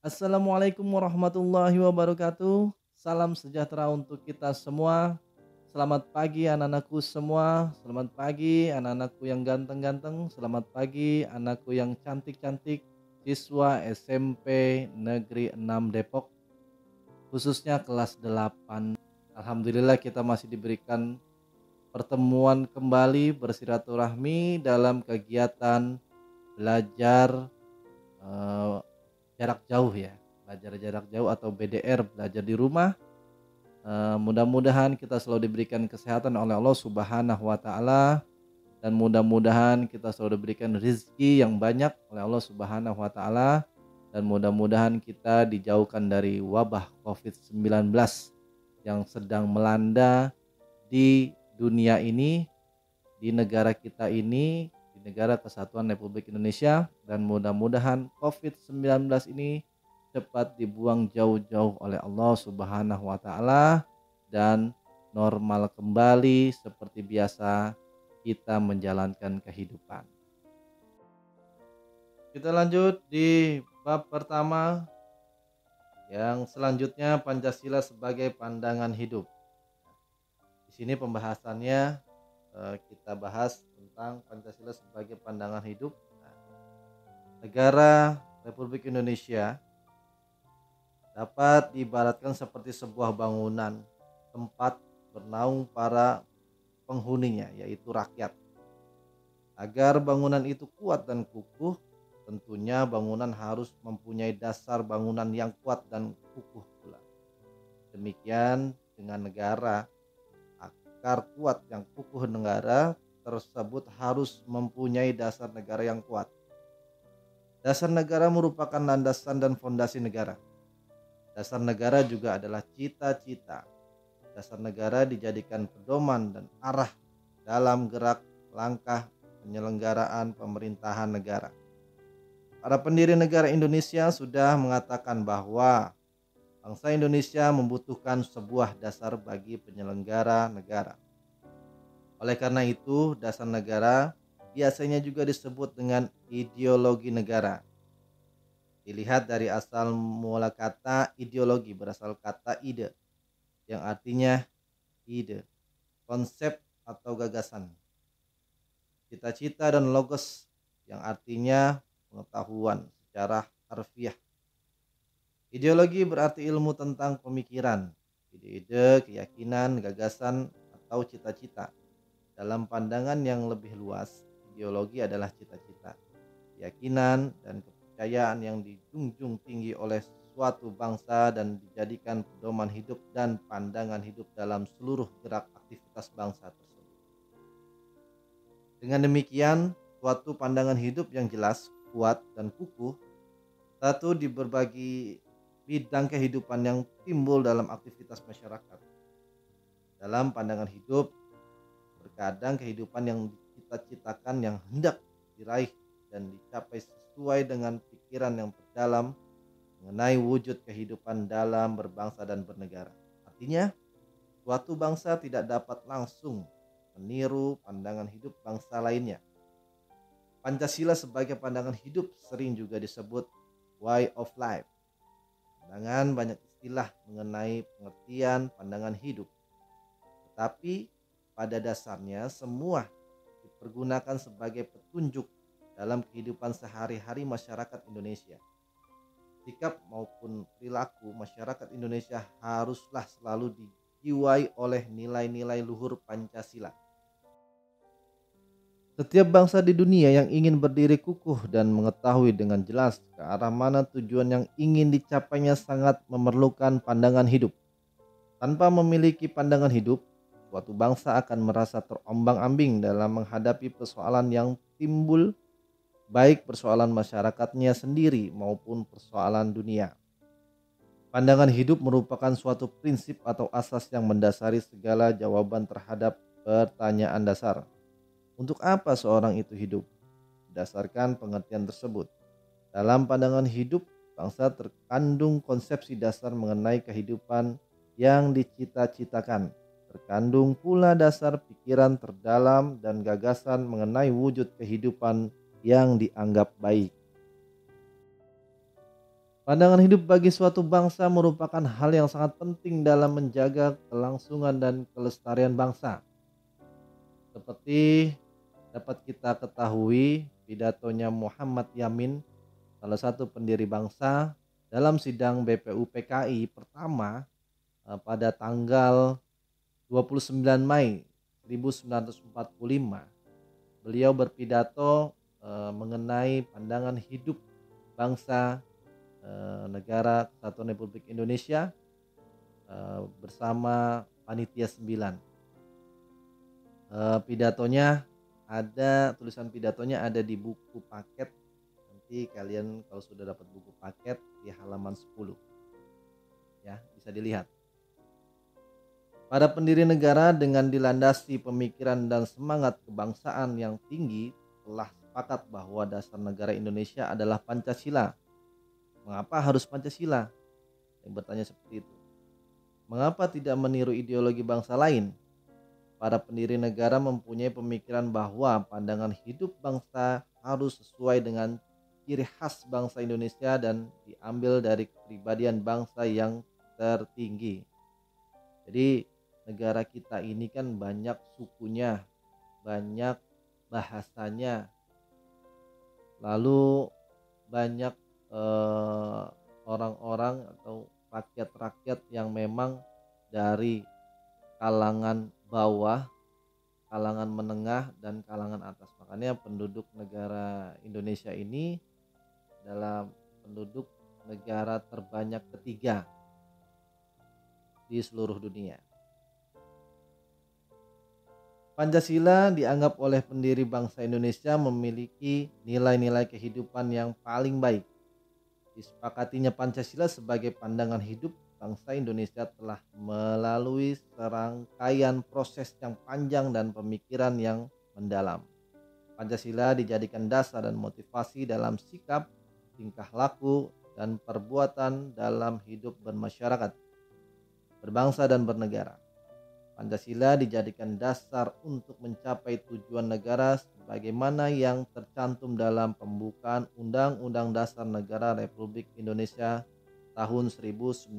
Assalamualaikum warahmatullahi wabarakatuh. Salam sejahtera untuk kita semua. Selamat pagi anak-anakku semua. Selamat pagi anak-anakku yang ganteng-ganteng. Selamat pagi anakku yang cantik-cantik. Siswa SMP Negeri 6 Depok, khususnya kelas 8. Alhamdulillah kita masih diberikan pertemuan kembali bersilaturahmi dalam kegiatan belajar eh, jarak jauh ya, belajar jarak jauh atau BDR, belajar di rumah. Mudah-mudahan kita selalu diberikan kesehatan oleh Allah Subhanahu wa taala, dan mudah-mudahan kita selalu diberikan rezeki yang banyak oleh Allah Subhanahu wa taala, dan mudah-mudahan kita dijauhkan dari wabah Covid-19 yang sedang melanda di dunia ini, di negara kita ini, di negara Kesatuan Republik Indonesia, dan mudah-mudahan Covid-19 ini cepat dibuang jauh-jauh oleh Allah Subhanahu wa taala dan normal kembali seperti biasa kita menjalankan kehidupan. Kita lanjut di bab pertama yang selanjutnya, Pancasila sebagai pandangan hidup. Di sini pembahasannya kita bahas tentang Pancasila sebagai pandangan hidup. Negara Republik Indonesia dapat diibaratkan seperti sebuah bangunan tempat bernaung para penghuninya, yaitu rakyat. Agar bangunan itu kuat dan kukuh, tentunya bangunan harus mempunyai dasar bangunan yang kuat dan kukuh pula. Demikian dengan negara, akar kuat yang kukuh negara tersebut harus mempunyai dasar negara yang kuat. Dasar negara merupakan landasan dan fondasi negara. Dasar negara juga adalah cita-cita. Dasar negara dijadikan pedoman dan arah dalam gerak langkah penyelenggaraan pemerintahan negara. Para pendiri negara Indonesia sudah mengatakan bahwa bangsa Indonesia membutuhkan sebuah dasar bagi penyelenggara negara. Oleh karena itu, dasar negara biasanya juga disebut dengan ideologi negara. Dilihat dari asal mula kata ideologi, berasal kata ide, yang artinya ide, konsep atau gagasan. Cita-cita dan logos, yang artinya pengetahuan secara harfiah. Ideologi berarti ilmu tentang pemikiran, ide-ide, keyakinan, gagasan, atau cita-cita. Dalam pandangan yang lebih luas, ideologi adalah cita-cita, keyakinan, dan kepercayaan yang dijunjung tinggi oleh suatu bangsa dan dijadikan pedoman hidup dan pandangan hidup dalam seluruh gerak aktivitas bangsa tersebut. Dengan demikian, suatu pandangan hidup yang jelas, kuat, dan kukuh satu di berbagai bidang kehidupan yang timbul dalam aktivitas masyarakat. Dalam pandangan hidup, terkadang kehidupan yang dicita-citakan yang hendak diraih dan dicapai sesuai dengan pikiran yang terdalam mengenai wujud kehidupan dalam berbangsa dan bernegara. Artinya, suatu bangsa tidak dapat langsung meniru pandangan hidup bangsa lainnya. Pancasila sebagai pandangan hidup sering juga disebut way of life. Pandangan banyak istilah mengenai pengertian pandangan hidup. Tetapi pada dasarnya semua dipergunakan sebagai petunjuk dalam kehidupan sehari-hari masyarakat Indonesia. Sikap maupun perilaku masyarakat Indonesia haruslah selalu dijiwai oleh nilai-nilai luhur Pancasila. Setiap bangsa di dunia yang ingin berdiri kukuh dan mengetahui dengan jelas ke arah mana tujuan yang ingin dicapainya sangat memerlukan pandangan hidup. Tanpa memiliki pandangan hidup, suatu bangsa akan merasa terombang-ambing dalam menghadapi persoalan yang timbul, baik persoalan masyarakatnya sendiri maupun persoalan dunia. Pandangan hidup merupakan suatu prinsip atau asas yang mendasari segala jawaban terhadap pertanyaan dasar. Untuk apa seorang itu hidup? Berdasarkan pengertian tersebut, dalam pandangan hidup bangsa terkandung konsepsi dasar mengenai kehidupan yang dicita-citakan. Terkandung pula dasar pikiran terdalam dan gagasan mengenai wujud kehidupan yang dianggap baik. Pandangan hidup bagi suatu bangsa merupakan hal yang sangat penting dalam menjaga kelangsungan dan kelestarian bangsa. Seperti dapat kita ketahui pidatonya Muhammad Yamin, salah satu pendiri bangsa, dalam sidang BPU PKI pertama pada tanggal 29 Mei 1945. Beliau berpidato mengenai pandangan hidup bangsa negara Kesatuan Republik Indonesia bersama Panitia 9. Tulisan pidatonya ada di buku paket. Nanti kalian kalau sudah dapat buku paket di halaman 10 ya, bisa dilihat. Para pendiri negara dengan dilandasi pemikiran dan semangat kebangsaan yang tinggi telah sepakat bahwa dasar negara Indonesia adalah Pancasila. Mengapa harus Pancasila? Yang bertanya seperti itu. Mengapa tidak meniru ideologi bangsa lain? Para pendiri negara mempunyai pemikiran bahwa pandangan hidup bangsa harus sesuai dengan ciri khas bangsa Indonesia dan diambil dari kepribadian bangsa yang tertinggi. Jadi negara kita ini kan banyak sukunya, banyak bahasanya, lalu banyak orang-orang atau rakyat-rakyat yang memang dari kalangan bawah, kalangan menengah, dan kalangan atas. Makanya penduduk negara Indonesia ini adalah penduduk negara terbanyak ketiga di seluruh dunia. Pancasila dianggap oleh pendiri bangsa Indonesia memiliki nilai-nilai kehidupan yang paling baik. Disepakatinya Pancasila sebagai pandangan hidup bangsa Indonesia telah melalui serangkaian proses yang panjang dan pemikiran yang mendalam. Pancasila dijadikan dasar dan motivasi dalam sikap, tingkah laku, dan perbuatan dalam hidup bermasyarakat, berbangsa, dan bernegara. Pancasila dijadikan dasar untuk mencapai tujuan negara sebagaimana yang tercantum dalam pembukaan Undang-Undang Dasar Negara Republik Indonesia tahun 1945.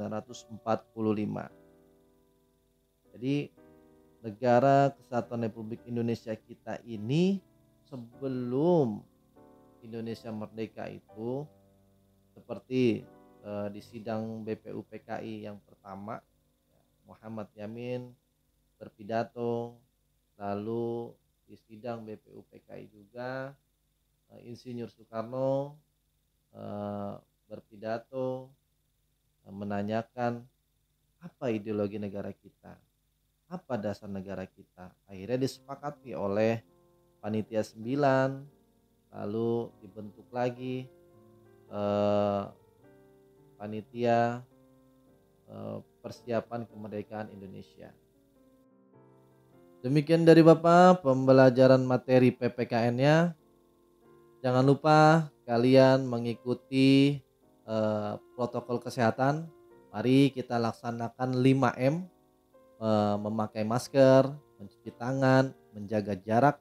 Jadi negara Kesatuan Republik Indonesia kita ini sebelum Indonesia merdeka itu seperti di sidang BPU PKI yang pertama, Muhammad Yamin berpidato, lalu di sidang BPU PKI juga Insinyur Soekarno berpidato menanyakan apa ideologi negara kita, apa dasar negara kita. Akhirnya disepakati oleh Panitia 9, lalu dibentuk lagi Panitia Persiapan Kemerdekaan Indonesia. Demikian dari Bapak pembelajaran materi PPKN-nya. Jangan lupa kalian mengikuti protokol kesehatan. Mari kita laksanakan 5M, memakai masker, mencuci tangan, menjaga jarak,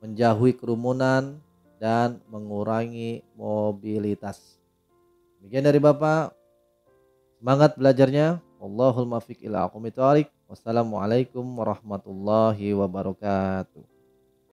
menjauhi kerumunan, dan mengurangi mobilitas. Demikian dari Bapak. Semangat belajarnya. Wallahul muwaffiq ila aqwamit thoriq. Wassalamualaikum warahmatullahi wabarakatuh.